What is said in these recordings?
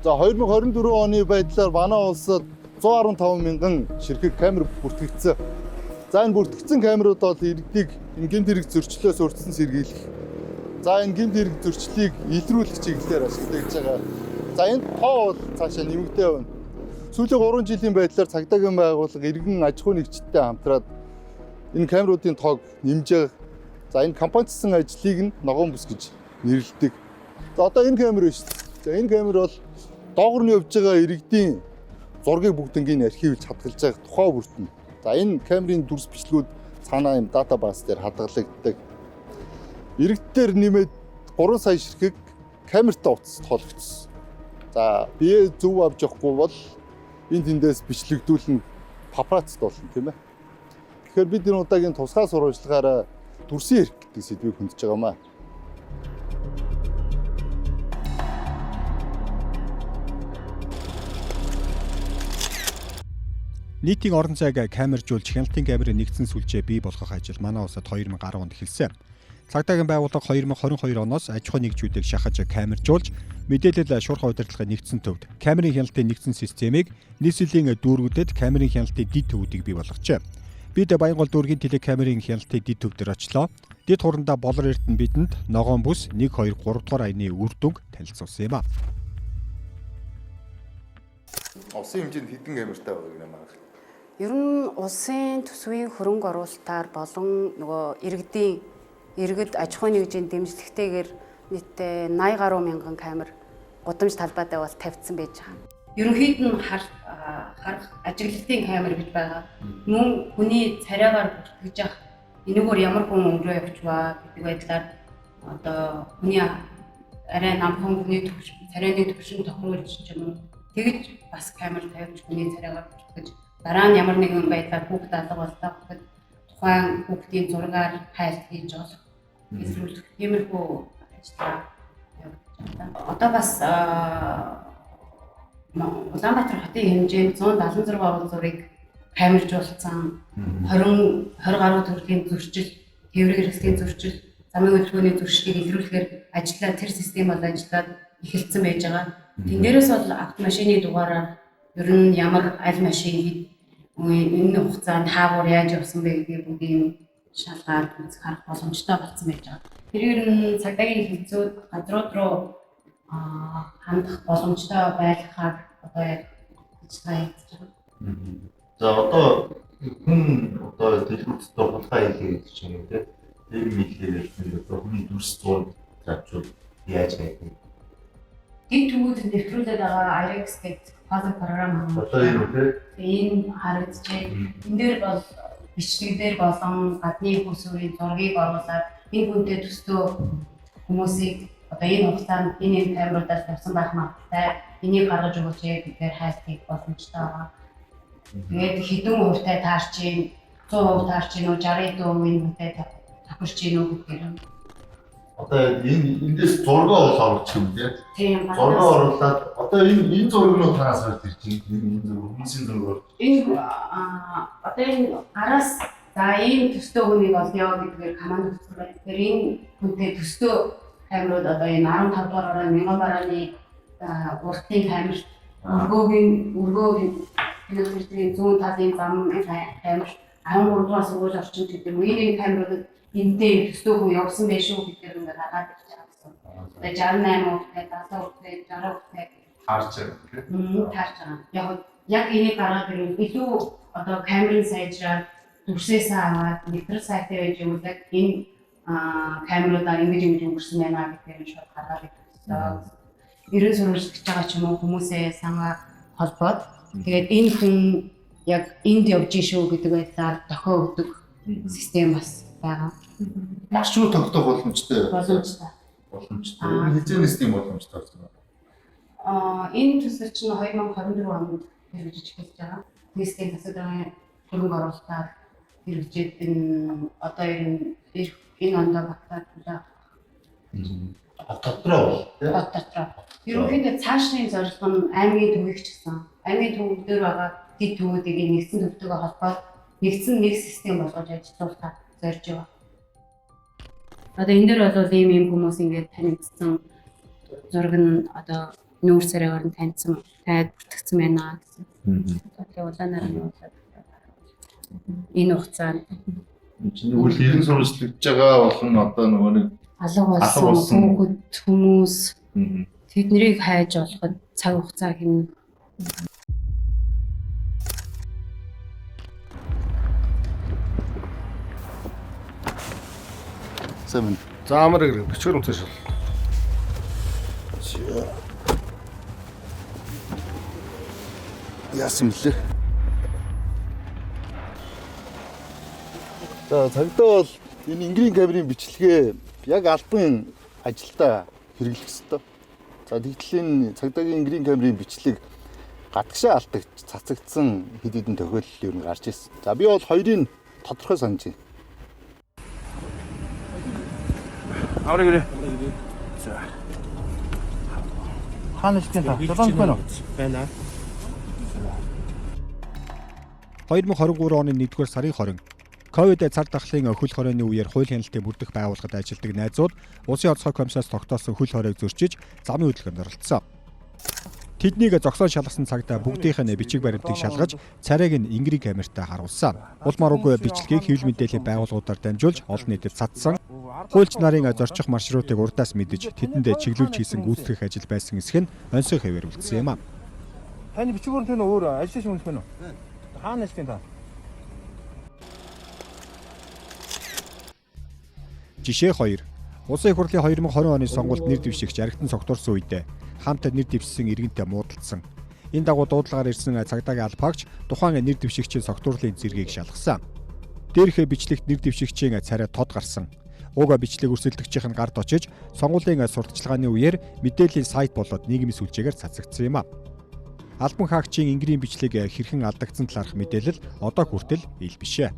За 2024 оны байдлаар манай улсад 115 мянган ширхэг камер бүртгэгдсэн. За энэ бүртгэгдсэн камерууд бол иргэдийг гэмт хэрэг зөрчлөөс урьдчилан сэргийлэх. За энэ гэмт хэрэг зөрчлийг илрүүлэх чиглэлээр ашиглагдаж байгаа. За энэ тоо бол цаашаа нэмэгдээ байна. Сүүлийн 3 жилийн байдлаар цагдаагийн байгууллага иргэн аж ахуй нэгжтэй хамтраад энэ камеруудын тоог нэмж байгаа. За энэ компаничсан ажлыг нь ногоон бүс гэж нэрлэдэг. За одоо энэ камер шүү дээ. За энэ камер бол доогор нь явж байгаа иргэдийн зургийг бүгднийг архивлж хадгалж байгаа тухай бүртэн. За энэ камерын дүрс бичлэгүүд цаанаа юм датабаз дээр хадгалагддаг. Иргэдээр нэмээд 3 сая ширхэг камертай утас тоологдсон. За бие зөв авч явахгүй бол энэ тэндээс бичлэгдүүлэн папарацд болно тийм ээ. Тэгэхээр бид энэ удаагийн тусгай сурвалжлагаараа дүрсийн эрх гэдэг сэдвийг хөндөж байгаамаа. Нийтийн орон зайг камержуулж хяналтын камерыг нэгдсэн сүлжээ бий болгох ажил манай улсад 2010 онд эхэлсэн. Цагдаагийн байгууллага 2022 оноос аж ахуй нэгжүүдийг шахаж камержуулж мэдээлэл шуурхай удирдлагын нэгдсэн төвд камерын хяналтын нэгдсэн системийг нийслэлийн дүүргүүдэд камерын хяналтын дид төвүүдийг бий болгожээ. Бид Баянгол дүүргийн телекамерын хяналтын дид төв дээр очлоо. Дид хурандаа болор эрдэнэ бидэнд ногоон бүс 1 2 3 дугаар аяны үр дүнг танилцуулсан юм а. Улсын хэмжээнд хэдэн камертай байгаа юм аа? Ер нь улсын төсвийн хөрөнгө оруулалтаар болон нөгөө иргэд аж ахуй нэгжийн дэмжлэгтэйгээр нийтдээ 80 гаруй мянган камер гудамж талбайдаа бол тавьдсан байж байгаа. Ерөнхийд нь харах ажиглалтын камер гэж байгаа. Мөн хүний царайгаар бүртгэж явах энэгээр ямар хүн өнгөрөө явчихваа гэдэг байдлаар одоо хүний арай намхан хүний царайны төвшин тохируулж юм. Тэгж бас камер тавьж хүний царайгаар бүртгэж дараа нь ямар нэгэн байдлаар хүүхд алга боллоо гэхэд тухайн хүүхдийн зургаар хайлт хийж олох эсрүүлэх тиймэрхүү ажлаа явуулж байна. Одоо бас Улаанбаатар хотын хэмжээнд 176 орон зургийг камержуулсан 20 гаруй төрлийн зөрчил, тээврийн хэрэгслийн зөрчил, замын хөдөлгөөний зөрчлийг илрүүлэхээр ажиллаа тэр системээр ажиллаад эхэлсэн байж байгаа. Тэн дээрээс бол автомашины дугаараар ер нь ямар аль машин энэ хугацаанд хаагуур яаж явсан бэ гэдгийг бүгдийг шалгаад үзэх харах боломжтой болсон байж байгаа. Тэрээр нь цагдаагийн хэлцүүд газрууд руу хандах боломжтой байлгахаар одоо яг ажиллагаа хийж байгаа. За одоо хүн одоо дэлгүүртээ хулгай хийлээ гэж чинь тийм тэр мэдлэгээр одоо хүний дүрс зураг зарчвал яаж хийх вэ? Энэ төвүүд нэвтрүүлээд байгаа IREX гэдэг фаза програм одоо энэ харагдчихэ. Энэ дээр бол бичлэгдэр болон гадны хүсвэрийн зургийг оруулаад энэ хүнтэй төстөө хүмүүсийг одоо энэ хугацаанд энэ камеруудаас тавьсан байх магадлалтай энийг гаргаж өгөөч гэдгээр хайлтыг боломжтой байгаа. Тэгээд хэдэн хувьтай таарч чинь 100% таарч чинь уу 60% энэ хүнтэй тохирч чинь уу гэдгээр одоо эндээс зураг оруулах юм тийм зураг оруулаад одоо энэ зургууд танаас гарч ирж байна. Энэ зураг хүмүүсийн зураг. Энэ одоо энэ гараас за ийм төстөө хүнийг олё гэдгээр команд өгсөн байх. Тэгэхээр энэ хүнтэй төстөө камерууд одоо энэ 15 дугаараар мянган барааны уртын камер өргөөгийн телевизийн зүүн талын зам камер 13 дугаар сургууль орчинд гэдэг үеийн камерууд эндээ төстөө хүн явсан байх шүү гэдгээр ингээд хагаад ирж байгаа гэсэн. Тэгээ 68 хүүхтэй, 70 хүүхтэй, 60 хүүхтэй харж байгаа. Таарч байгаа. Яг энийг гаргаад ирвэл илүү одоо камерын сайжраад дүрсээсээ аваад метр сайтай байж явуулаад энэ камеруудаар ингэж өнгөрсөн байна гэдгээр шууд гаргаад ирсэн. Ерөн сурвалжлагч байгаа ч юм уу хүмүүсээ санаа холбоод тэгээд энэ хүн яг энд явж шүү гэдэг байдлаар дохио өгдөг систем бас байгаа. Маршрут тогтоох боломжтой. Боломжтой. Хизээнээс тийм боломжтой байна. Энэ төсөл чинь 2024 онд хэрэгжиж эхэлж байгаа. Нийслэлийн засаглалын хөрөнгө оруулалтаар хэрэгжээд одоо энэ онд багтаад дотроо дотроо. Ерөнхийдөө цаашны зорилго нь аймгийн төвийг ч гэсэн аймгийн төвдөр байгаа дид төвүүдийг нэгдсэн төвтэйгээ холбоод нэгдсэн нэг систем болгож ажиллуулахаар зорж байгаа. Одоо энэ дээр бол ийм хүмүүс ингээд танигдсан зураг нь одоо нүүр царайгаар нь таньсан бүртгэгдсэн байна гэсэн. Тэгээ улаанаар нь болоод энэ хугацаанд Чиний үйл ирэн сурвалжлагдж байгаа болон одоо нөгөө нэг алга болсон болсон хүүхэд хүмүүс тэднийг хайж болоход цаг хугацаа хэмнэ. Сайн. За амар хэрэг бичгээр үнтэй шал. Яасан мөлий. За цагдаа бол энэ Ингрийн камерын бичлэгээ яг албан ажилдаа хэрэглэх ёстой. За тэгтлийн цагдаагийн Ингрийн камерын бичлэг гадагшаа алдагч цацагдсан хэд хэдэн тохиолдол юу гарч ирсэн. За би бол хоёрыг тодорхой санаж байна. Амар хэрэг. За. Хаанаас тийм та? Долоон байна уу? Байна. 2023 оны 1-р сарын 20 ковид цар тахлын хөл хорионы үеэр хууль хяналтыг бүрдэх байгууллагад ажилладаг найзууд Улсын онцгой комиссараас тогтоосон хөл хоройг зөрчиж замын хөдөлгөөнд оролцсон. Тэднийг зогсоон шалгасан цагтаа бүгдийнх нь бичиг баримтыг шалгаж царайг нь Ингрийн камертаа харуулсан. Улмааруугүй бичлэгийг хэвлэл мэдээллийн байгууллагуудаар дамжуулж олон нийтэд цацсан. Хуульч нарын зорчих маршрутыг урдаас мэдэж тэдэнд чиглүүлж хийсэн гүйцэтгэх ажил байсан эсэх нь онцгой хэвээр үлдсэн юм а. Таны бичиг баримт нь өөр ажиллаж юм байна уу? Хаанаас тийм та? Жишээ 2. Улсын их хурлын 2020 оны сонгуульд нэр дэвшигч Аригтан цогтурсан үедээ хамт нэр дэвшсэн иргэнтэй муудалцсан. Энэ дагуу дуудлагаар ирсэн цагдаагийн албаагч тухайн нэр дэвшигчийн цогтуурлын зэргийг шалгасан. Дээрх бичлэгт нэр дэвшигчийн царай тод гарсан. Уг бичлэг өрсөлдөгчийн гард очиж сонгуулийн сурталчилгааны үеэр мэдээллийн сайт болоод нийгмийн сүлжээгээр цацагдсан юм а. Албан хаагчийн Ингрийн бичлэг хэрхэн алдагдсан талаарх мэдээлэл одоо хүртэл ил бишээ.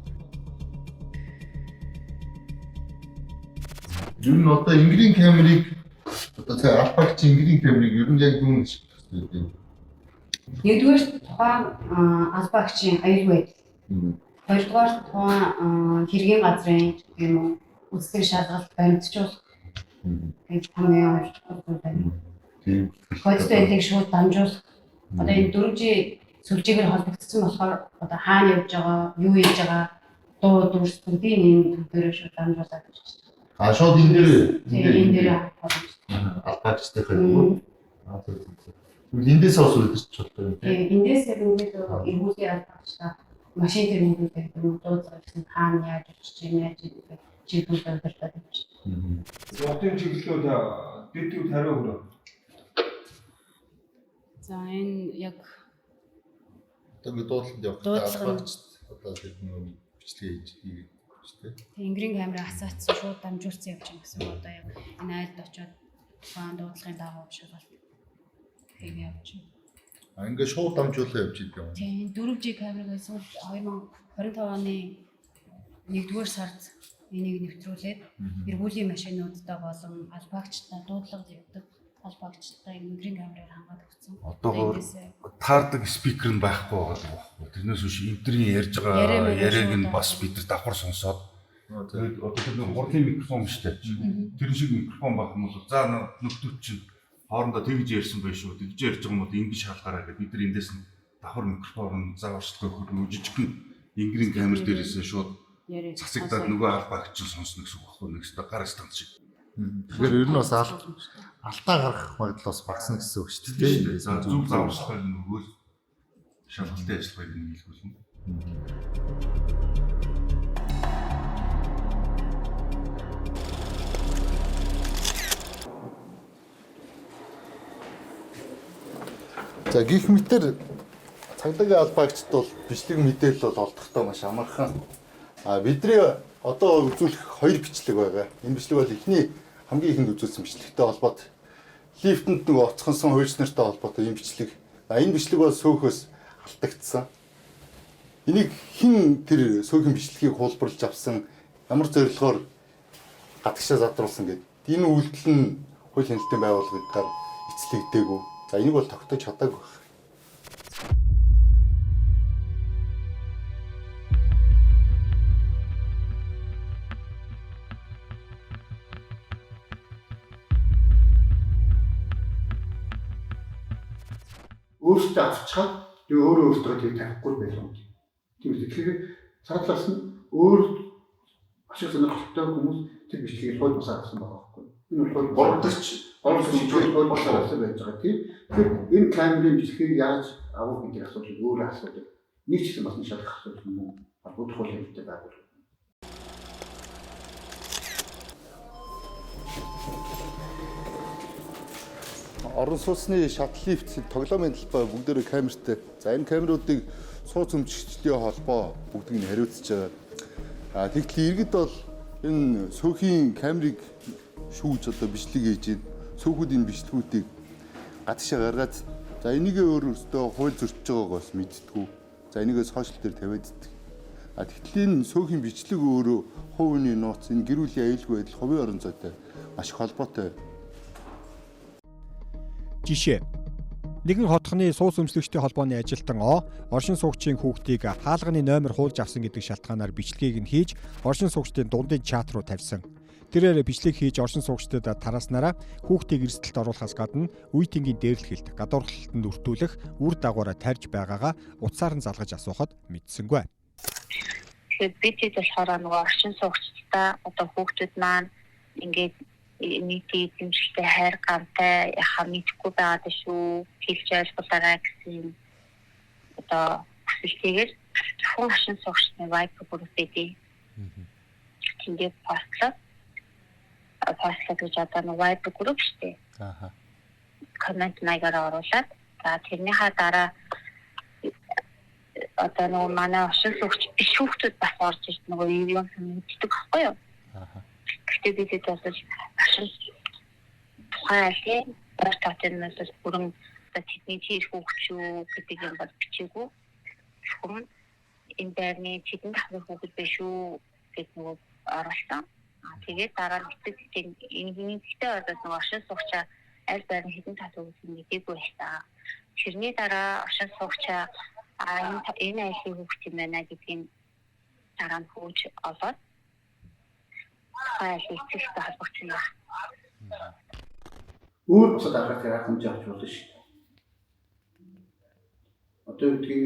Ер нь одоо Ингрийн камерыг одоо цаа албагч Ингрийн камерыг ер нь яг юунд шилжүүлдэг вэ? Нэгдүгээр тухайн албаагчийн аюулгүй байдал. Хоёрдугаар тухайн хэргийн газрын юм уу үсгэн шалгалт баримтжуулах гэж хамгийн онцгой байна. Тийм. Кодтой эдийг шууд дамжуулах. Одоо энэ 4G сүлжээгээр холбогдсон болохоор одоо хаана явж байгаа, юу хийж байгаа, дуу дүрс бүгдийн энэ төрөөр шууд дамжуулаад гэж байна. А шууд энэ дээр албагчтай хэрэг. Эндээс осуулж болтой. Эндээс ингээд эргүүлээ албагчтай машин тэргүүлдэг дуудлага гэсэн хаана яаж очиж яаж чиглэл удирдах гэж байна. Зодын чиглэлүүд дэдүүд хариу хүрээ. За энэ яг Одоо ингэ дуудлалд явах албагч одоо тэр нэг бичлэг хийж тийм. Ингрийн камерыг асаацсан шууд дамжуулсан явж байгаа гэсэн одоо яг энэ айлд очиод тухайн дуудлагын дагуу шалгалт хийх явж байна. А ингэ шууд дамжуулаа явж идэв юм. Тийм 4G камерыг эсвэл 2025 оны 1-р сард энийг нэвтрүүлээд эргүүлийн машинуудтай болон албаагчтай дуудлага явуулдаг албаагчтай Ингрийн камераар хангаад өгсөн. Одоо таардаг спикер нь байхгүй байгаа. Тэрнээс биш интерийн ярьж байгаа яриаг нь бас бид нар давхар сонсоод тэгээд одоо тэр нэг хурлын микрофон биш үү? Тэр шиг микрофон байх юм бол за нөхдүүд чинь хоорондоо тэгж ярьсан байх шүү. Тэгж ярьж байгаа юм бол ингэж шалгаараа гэдэг бид нар эндээс нь давхар микрофон зааварчлага хөрнө жижигхэн Ингрийн камер дээрээс шууд цацагдаад нөгөө албаагч сонсно гэсэн үг байхгүй нэг гар станц шиг. Тэгэхээр ер нь бас алдаа гарах магадлал бас багасна гэсэн үг шүү дээ. За зөв зааварчлага нөгөө шалгалтын ажиллагааг нь хийлгүүлнэ. За гих мэтэр цагдаагийн албаагчд бол бичлэг мэдээлэл бол олдохдоо маш амархан. А бидний одоо үзүүлэх хоёр бичлэг байгаа. Энэ бичлэг бол эхний хамгийн ихэнд үзүүлсэн бичлэгтэй холбоот лифтэнд нэг оцхонсон хуульч нартай холбоотой энэ бичлэг. Энэ бичлэг бол сөөхөөс алдагдсан. Энийг хэн тэр сөөхөн бичлэгийг хуулбарлаж авсан, ямар зорилгоор гадагшаа задруулсан гэдэг. Энэ үйлдэл нь хууль хяналтын байгууллагаар эцлэгдээгүй. За энийг бол тогтоож чадаагүй байна. өөрсдөө авчихад тэгээ өөртөө тийг тавихгүй байсан. Тийм үү. Тэгэхээр цаатлаас нь өөр ашиг сонирхолтой хүмүүс тэр бичлэгийг хойд босоод авсан байгаа байхгүй. Энэ бол борлогч хойд босоод авсан байж байгаа тийм. Тэгэхээр энэ камерын бичлэгийг яаж авах гэдэг асуудал өөрөө асуудал. Нэг ч гэсэн бас нэг шалгах асуудал юм уу? Бодох хөл хэрэгтэй байгуул. Орон сууцны шат лифт тоглоомын талбай бүгдээрээ камертай. За энэ камеруудыг сууц өмчгчдийн холбоо бүгдийг нь хариуцж байгаа. Тэгтэл иргэд бол энэ сөөхийн камерыг шүүж одоо бичлэг хийж байна. Сөөхүүдийн бичлэгүүдийг гадагшаа гаргаад за энийгээ өөрөөсөө хууль зөрчиж байгааг бас мэдтгүү. За энийгээ сошиал дээр тавиад идэх. Тэгтэл энэ сөөхийн бичлэг өөрөө хувийн нууц, энэ гэр бүлийн аюулгүй байдал, хувийн орон зайтай маш их холбоотой. Жишээ. Нэгэн хотхны суус өмслөгчтэй холбооны ажилтан оршин суугчийн хүүхдийг хаалганы номер хуулж авсан гэдэг шалтгаанаар бичлэгийг нь хийж оршин суугчдын дундын чат руу тавьсан. Тэрээр бичлэг хийж оршин суугчдад тараснараа хүүхдийг эрсдэлд оруулахаас гадна үе тэнгийн дээрлэхэлд гадуурлалтанд өртүүлэх үр дагавараа тарьж байгаагаа утсаар нь залгаж асуухад мэдсэнгүй. Тэгэхээр бид болохоор нөгөө оршин суугчдаа одоо хүүхдүүд маань ингээд нийтийн эзэмшигтэй хайр гантай яхаа мэдхгүй байгаад шүү хэлж ойлгуулаарай гэсэн одоо хүсэлтэйгээр зөвхөн оршин суугчдын Viber групп дээр тэндээ постлоод гэж одоо нэг Viber групп штэ. Коммент маягаар оруулаад за тэрнийхаа дараа одоо нөгөө манай оршин суугч биш хүүхдүүд бас орж ирж нөгөө юм мэддэг байхгүй юу? Гэхдээ бид бас тухайн партнернаас бүрэн тэдний хийх хөгжүү гэдэг юм бол бичээгүй. Зөвхөн энэ байрны тэдэн дахин хөгжил биш үү гэдэг нэг оруулсан. Тэгээд дараа нь энэ нэгтэй ороод нэг оршин суугчаа аль байрны хэдэн дахин хөгжил мэдээгүй байсан. Тэрний дараа оршин суугчаа энэ айлын хөгжил байна гэдгийг дараа нь хөөж олоод эцэгтэй холбогдсон байна. Өөр бусад арга хэмжээ авч болно шүү дээ. Одоо үгийн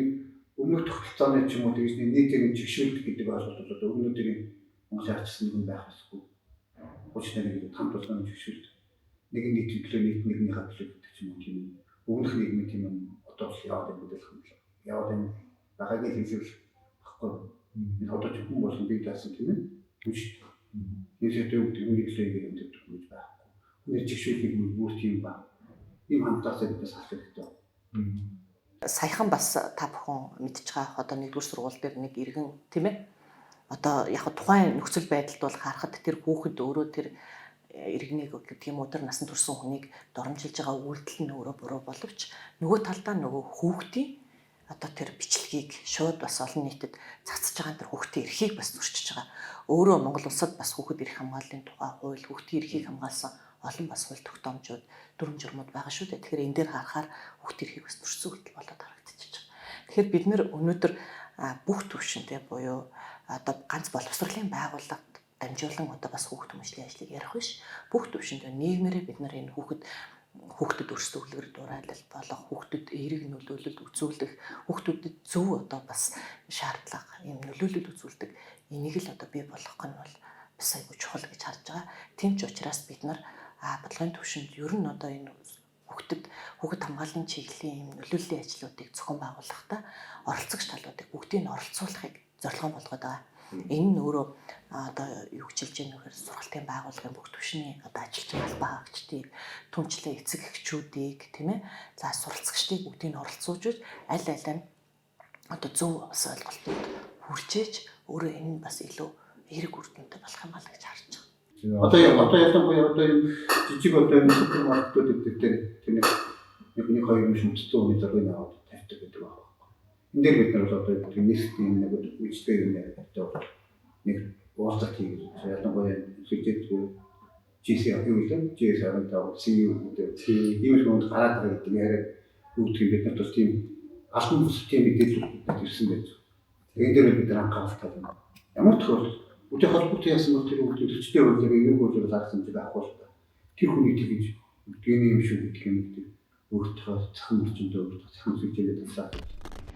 өмнөх тогтолцооны ч юм уу тэгж нийтийн чигшүүлдэг гэдэг ойлголт бол өмнөдийн Монгол арчсан юм байх ёсгүй. Хүчнэрийг хамт улсны чигшүүлдэг. Нэг нийтлэлөө нэгнийхээ төлөө гэдэг ч юм уу тийм өмнөх нийгмийн тийм юм одоо л яваад байдаг юм шиг. Яваад энэ багагийн хэлжүүлэх баггүй. Энэ одоо ч хүн болсон бий даасан тийм ээ. Үгүй. Нийтдээ нийтлэлээ юм гэдэг юм байхгүй. Хүний чигшүүлгийг бүр тийм ба. Ийм хамтаасаа бидээс асуух хэрэгтэй. Саяхан бас та бүхэн мэдж байгаа одоо 1-р сургууль дээр нэг иргэн тийм ээ. Одоо яг тухайн нөхцөл байдалд бол харахад тэр хүүхэд өөрөө тэр иргэнийг гэдэг юм уу тэр насанд хүрсэн хүнийг доромжилж байгаа үйлдэл нь өөрөө буруу боловч нөгөө талдаа нөгөө хүүхдийн одоо тэр бичлэгийг шууд бас олон нийтэд цацж байгаа тэр хүүхдийн эрхийг бас зөрчиж байгаа. Өөрөө Монгол улсад бас хүүхэд эрх хамгааллын тухай хууль, хүүхдийн эрхийг хамгаалсан олон бас хууль тогтоомжууд, дүрм журмууд байгаа шүү дээ. Тэгэхээр энэ дээр харахаар хүүхдийн эрхийг бас зөрчсөн үйлдэл болоод харагдчихж байгаа. Тэгэхээр бид нэр өнөөдөр бүх төвшөнтэй буюу одоо ганц боловсролын байгууллагад дамжуулан одоо бас хүүхд хүмүүжлийн ажлыг ярих биш. Бүх төвшөнд нийгмээрээ бид нар энэ хүүхдэд өрсөлдөг үлгэр дуурайлал болох хүүхдэд эерэг нөлөөлөл үзүүлэх хүүхдүүдэд зөв одоо бас шаардлага юм нөлөөлөл үзүүлдэг энийг л одоо бий болгох нь бол бас айгүй чухал гэж харж байгаа. Тийм ч учраас бид нар бодлогын төвшөнд ер нь одоо энэ хүүхдэд хамгааллын чиглэлийн юм нөлөөллийн ажлуудыг зохион байгуулахдаа оролцогч талуудыг бүгдийг нь оролцуулахыг зорилгоо болгоод байгаа. Энэ нь өөрөө одоо юу гэж хэлж байгаа нөхөр сургалтын байгууллагын бүх түвшний одоо ажилч албаа хаагчдыг, түнчлэн эцэг эхчүүдийг тийм ээ. За суралцагчдыг бүгдийг нь оролцуулж аль аль нь одоо зөв ус ойлголтод хүрчээж өөрөө энэ бас илүү эерэг үр дүнтэй болох юм аа гэж харж байгаа. Одоо ялангуяа одоо жижиг одоо энэ супермаркетууд дээр тийм нэг 1-2 шүмжтэй үний зорилгыг аваад тавьдаг гэдэг байна. Энд дээр бид нар бол одоо нийслэлийн нэг үйлчлэг юм явуулдаг. Нэг уулзалт хийгээд ялангуяа физиктэй GC юу гэдэг GS-аар CEO гэдэг ийм хүмүүс гараад байгаа гэдэг яриад үүдгийг бид нар тус тийм албан систем мэдээлэл ирсэн байж. Тэгээд дээр бид нар анхааралтай байна. Ямар тохиолдолд үгүй холбоотой яасан бол тэр хүмүүс өчтөө үйлдэл нэг үйлдэл зарсан зүйл авахгүй шүү дээ. Тэр хүний тэгж гений юм шүү гэдэг юм гэдэг. өөртөө цахим орчиндөө өөртөө цахим сүлжээгээ тавьлаа.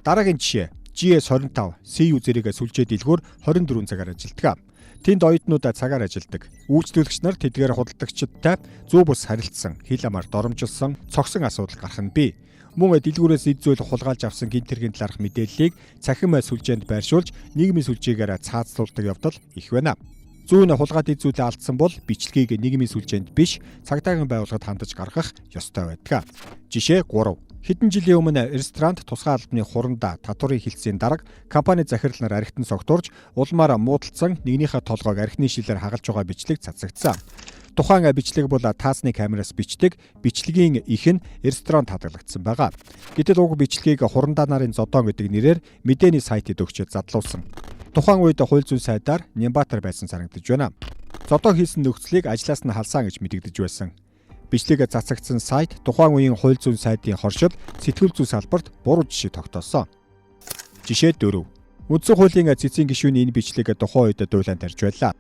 Дараагийн жишээ GS25 CU зэрэг сүлжээ дэлгүүр 24 цагаар ажилладаг. Тэнд оюутнуудаа цагаар ажилладаг. Үйлчлүүлэгч нар тэдгээр худалдагчдтай зөв бус харилцсан, хил амаар доромжилсан, цогсон асуудал гарах нь бий. Мөн дэлгүүрээс эд зүйл хулгайлж авсан гинт хэргийн талаарх мэдээллийг цахим сүлжээнд байршуулж нийгмийн сүлжээгээр цаазлуулдаг явдал их байна. Зүүн хулгайд эд зүйлээ алдсан бол бичлэгийг нийгмийн сүлжээнд биш, цагдаагийн байгууллагад хандаж гаргах ёстой байдаг. Жишээ 3. Хэдэн жилийн өмнө ресторант тусгай албаны хурандаа татварын хилцээний дарга компани захирал нар архитан согтуурж улмаар муудалцсан нэгнийхээ толгойг архины шилээр хагалж байгаа бичлэг цацагдсан. Тухайн бичлэг бол таасны камераас бичдэг, бичлэгийн их нь ресторан хадгалагдсан байгаа. Гэтэл уг бичлэгийг хурандаа нарын зодон гэдэг нэрээр мэдээний сайтад өгчөөд задлуулсан. Тухайн үед хууль зүйн сайдаар Нямбатар байсан санагдаж байна. Зодон хийсэн нөхцөлийг ажлаас нь халсан гэж мэдэгдэж байсан. Бичлэгээ цацагдсан сайт тухайн үеийн хууль зүйн сайдын хоршил сэтгүүл зүйн салбарт буруу жишээ тогтоосон. Жишээ 4. Үндсэн хуулийн цэцгийн гишүүний энэ бичлэгээ тухайн үед дуйлаан тарьж байлаа.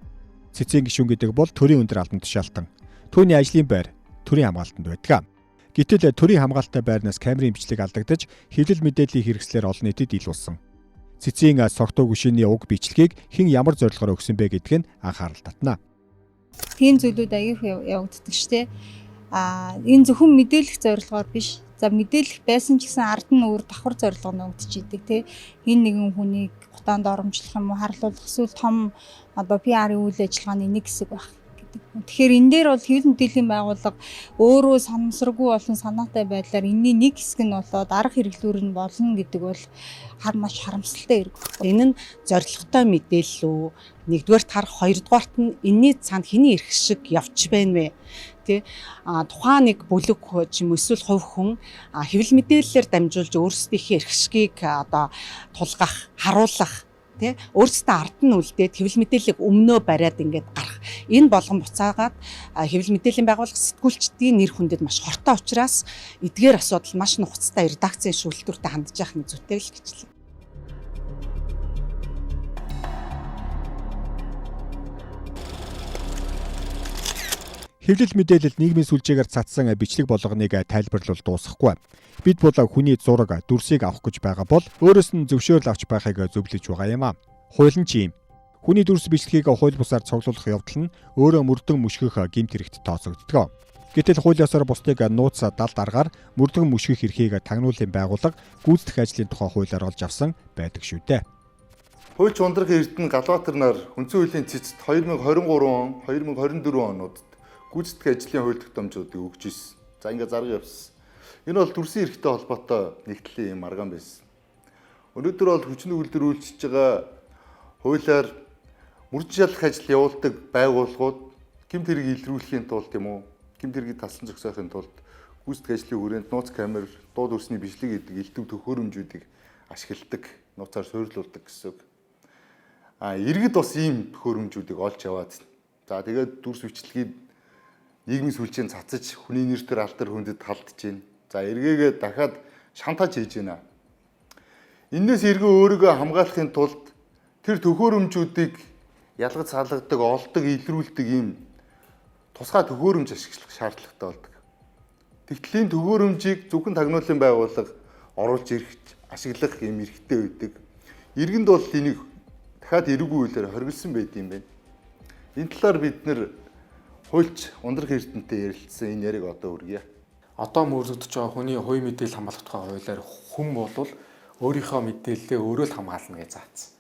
Цэцгийн гишүүн гэдэг бол төрийн өндөр албан тушаалтан. Түүний ажлын байр төрийн хамгаалтанд байдаг. Гэтэл төрийн хамгаалалттай байрнаас камерын бичлэг алдагдаж хэвлэл мэдээллийн хэрэгслээр олон нийтэд илүүлсэн. Цэцгийн согтуу гишүүний уг бичлэгийг хэн ямар зорилгоор өгсөн бэ гэдг нь анхаарал татна. Тийм зүйлүүд аяих явагддаг штэ. Энэ зөвхөн мэдээлэх зорилгоор биш. За мэдээлэх байсан ч гэсэн ард нь өөр давхар зорилго нөгдчихийдэг тий. Энэ нэгэн хүнийг гутаанд оромжлох юм уу, харлуулах эсвэл том PR-ийн үйл ажиллагааны нэг хэсэг байх гэдэг. Тэгэхээр энэ дээр бол хэвлэл мэдээллийн байгууллага өөрөө санамсаргүй болон санаатай байдлаар энэний нэг хэсэг нь болоод арга хэрэглүүр нь болно гэдэг бол маш харамсалтай хэрэг. Энэ нь зорилготой мэдээлэл үү? Нэгдүгээрт харах, хоёрдугаарт нь энэний цаанд хэний эрх шиг явж байна вэ? Тэ тухайн нэг бүлэг ч юм эсвэл хувь хүн хэвлэл мэдээллээр дамжуулж өөрсдийнхээ эрх шигийг тулгах, харуулах тий өөрсдөө ард нь үлдээд хэвлэл мэдээллийг өмнөө бариад ингээд гарах. Энэ болгон буцаагаад хэвлэл мэдээллийн байгууллага сэтгүүлчдийн нэр хүндэд маш хортой учраас эдгээр асуудал маш нухацтай редакцийн шүүлтүүртэй хандж явах нь зүйтэй л гэж. Хэвлэл мэдээлэл нийгмийн сүлжээгээр цацсан бичлэг болгоныг тайлбарлал дуусахгүй. Бид бол хүний зураг, дүрсийг авах гэж байгаа бол өөрөөс нь зөвшөөрөл авч байхыг зөвлөж байгаа юм а. Хууль нь ч юм. Хүний дүрс бичлэгийг хууль бусаар цуглуулах явдал нь өөрөө мөрдөн мөшгөх гэмт хэрэгт тооцогддог. Гэтэл хууль ёсоор бусдыг нууц далд аргаар мөрдөн мөшгөх эрхийг тагнуулын байгууллага гүйцэтгэх ажлын тухай хуулиар олж авсан байдаг шүү дээ. Хууль чундрах эрдэнэ Галбаатар нар үндсэн хуулийн цэцэд 2023 он, 2024 онууд гүйцэтгэх ажлын хууль тогтоомжуудыг өгч ирсэн. За ингээ зарга явсан. Энэ бол дүрсийн эрхтэй холбоотой нэгдлийн юм арган байсан. Өнөөдөр бол хүчний үйлдвэр үйлчилж байгаа хуулиар мөрдөн шалгах ажил явуулдаг байгууллагууд гэмт хэрэг илрүүлэхийн тулд юм уу? Гэмт хэргийг талсан зогсоохын тулд гүйцэтгэх ажлын хүрээнд нууц камер, дуу дүрсний бичлэг гэдэг элдв төхөөрөмжүүдийг ашигладаг, нууцаар суйрлуулдаг гэсэн үг. Иргэд бас ийм төхөөрөмжүүдийг олж аваад. За тэгээд дүрс бичлэгийг нийгмийн сүлжээнд цацаж хүний нэр төр алдар хүндэд талдж байна. За эргээгээ дахиад шантаж хийж байна. Энээс эргээ өөрийгөө хамгаалахын тулд тэр төхөөрөмжүүдийг ялгаж салгадаг, олдог, илрүүлдэг ийм тусгай төхөөрөмж ашиглах шаардлагатай болдог. Тэгтлийн төхөөрөмжийг зөвхөн тагнуулын байгууллага оруулж ирэх, ашиглах юм эрхтэй байдаг. Иргэнд бол энийг дахиад эргүү үйлээр хоригдсан байд юм байна. Энэ талаар бид нэр хуульч ундрах эрдэнэтэй ярилцсан энэ яриг одоо үргэе. Одоо мөрөгдөж байгаа хүний хувь мэдээлэл хамгаалах тухай хуулиар хүн бол өөрийнхөө мэдээллээ өөрөө л хамгаална гэж заасан.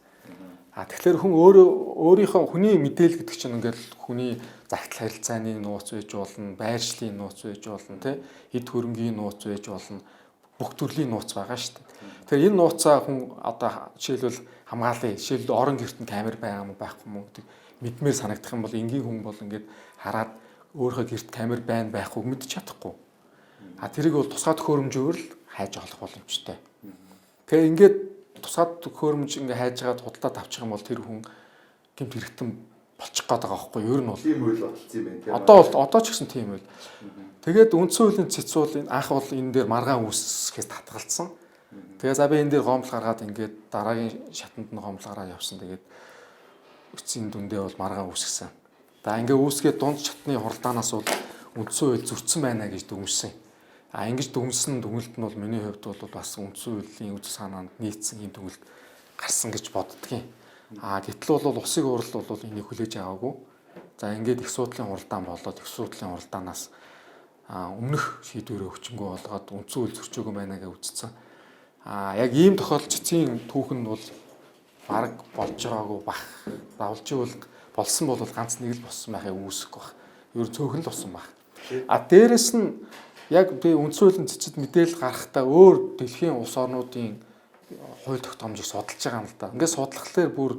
Тэгэхээр хүн өөрийнхөө хүний мэдээлэл гэдэг чинь ингээл хүний загтал харилцааны нууц байж болно, байршлын нууц байж болно, эд хөрөнгийн нууц байж болно, бүх төрлийн нууц байгаа шүү дээ. Тэгэхээр энэ нууцаа хүн одоо жишээлбэл хамгаалъя, жишээлбэл орон гэрт нь камер байгаа юм байхгүй юм гэдэг мэдмээр санагдах юм бол энгийн хүн бол ингээд хараад өөрийнхөө гэрт камер байна байхгүй мэдчих чадахгүй. Тэрийг бол тусгай төхөөрөмжөөр л хайж олох боломжтой. Тэгэхээр ингээд тусгай төхөөрөмж ингээ хайж байгаад худалдаад авчих юм бол тэр хүн гэмт хэрэгтэн болчих гээд байгаа байхгүй юу? Ер нь бол тийм үйл болцсон юм байна. Одоо ч гэсэн тийм үйл. Тэгээд үндсэн хуулийн цэцүүл анх бол энэ дээр маргаан үүсгэхээс татгалцсан. Тэгээ за би энэ дээр гомдол гаргаад ингээд дараагийн шатанд нь гомдол гараад явсан. Тэгээд эцсийн дүндээ бол маргаан үүсгэсэн. За ингээ үүсгээд дунд шатны хуралдаанаас бол үндсэн хууль зөрчсөн байна гэж дүгнсэн. Ингэж дүнсэн дүгнэлт нь бол миний хувьд бол бас үндсэн хуулийн үзэл санаанд нийцсэн юм дүгнэлт гарсан гэж боддгийн. Гэтэл бол улсын хурал бол энийг хүлээж аваагүй. За ингээд их судлалын хуралдаан болоод их судлалын хуралдаанаас өмнөх шийдвэрээ хүчингү болгоод үндсэн хууль зөрчөөгүй байна гэж үзсэн. Яг ийм тохиолдолд эцсийн түүх нь бол бараг болж байгаагүй бах. Давлжиул болсон бол ганц нэг л болсон байхыг үүсэхгүй баг. Ер нь цөөхөн л болсон баг. Дээрэс нь яг би үндсэн хуулийн цэцэд мэдээлэл гаргахтаа өөр дэлхийн улс орнуудын хууль тогтоомжийг судалж байгаа юм л да. Ингээд судлахлаар бүр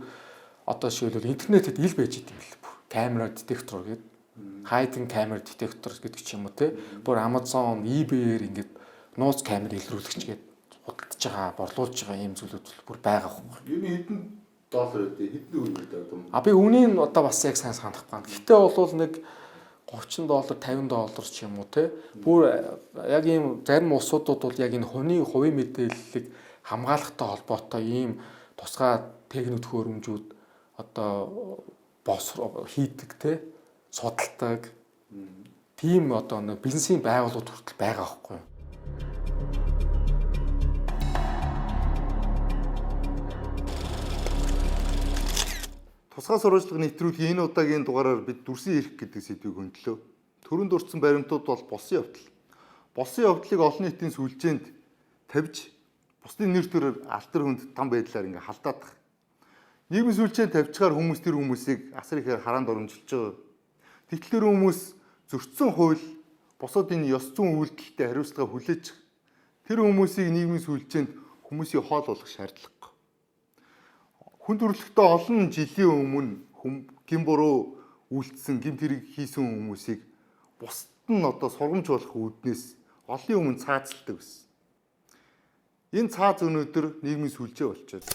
одоо жишээлбэл интернетэд ил байж идэв юм л бүр камера детектор гэдэг hidden camera detector гэдэг ч юм уу те. Бүр Amazon, eBay-ээр ингээд нууц камер илрүүлэгч гэдэг худалдаж байгаа, борлуулж байгаа ийм зүйлүүд бүр байгаа хөө. Юу хэдэн доллар үү? Хэдэн үнэтэй байна? Би үнийг одоо бас яг сайн санахгүй байна. Гэтэ бол нэг $30, $50 ч юм уу те. Бүр яг ийм зарим улсуудад бол яг энэ хувийн мэдээллийг хамгаалахтай холбоотой ийм тусгай техник төхөөрөмжүүд одоо хийдэг те, судалдаг. Тийм одоо нэг бизнесийн байгууллагууд хүртэл байгаа байхгүй юу? Тусгай сурвалжлага нэвтрүүлгийн энэ удаагийн дугаараар бид дүрсэн эрх гэдэг сэдвийг хөндлөө. Төрөнд дурдсан баримтууд бол босон явдал. Босон явдлыг олон нийтийн сүлжээнд тавьж бусдын нэр төрөөр алтар хүнд там байдлаар ингээ халдаадах. Нийгмийн сүлжээнд тавьчихаар хүмүүс тэр хүмүүсийг асар ихээр хараанд оромжилж байгаа. Тэгтэл тэр хүмүүс зөрчсөн хууль босоод энэ ёс зүйн үйлдэлтэй хариуцлага хүлээж тэр хүмүүсийг нийгмийн сүлжээнд хүмүүсийн хоол болгох шаардлагагүй. Хүн төрөлхтөө олон жилийн өмнө гин буруу үйлдэлсэн, гин тэрэг хийсэн хүмүүсийг бусад нь одоо сургамж болох үүднээс олон өмнө цаазалдаг байсан. Энэ цааз өнөөдөр нийгмийн сүлжээ болчиход.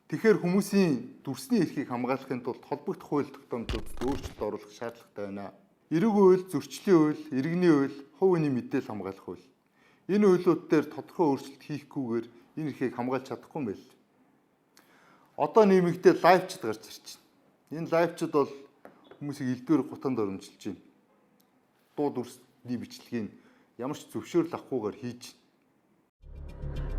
Тэгэхээр хүмүүсийн дүрсний эрхийг хамгаалахын тулд холбогдох хууль тогтоомжуудад өөрчлөлт оруулах шаардлагатай байна. Эрэг хууль, зөрчлийн хууль, иргэний хууль, хувь хүний мэдээлэл хамгаалах хууль. Энэ хуулиуд дээр тодорхой өөрчлөлт хийхгүйгээр энэ эрхийг хамгаалж чадахгүй юм байл. Одоо нэмэгдээ лайвчд гарч ирж байна. Энэ лайвчд бол хүмүүсийг элдвэр гутанд оромжилж байна. Дуу дүрсний бичлэгийг ямар ч зөвшөөрөл авахгүйгээр хийж байна.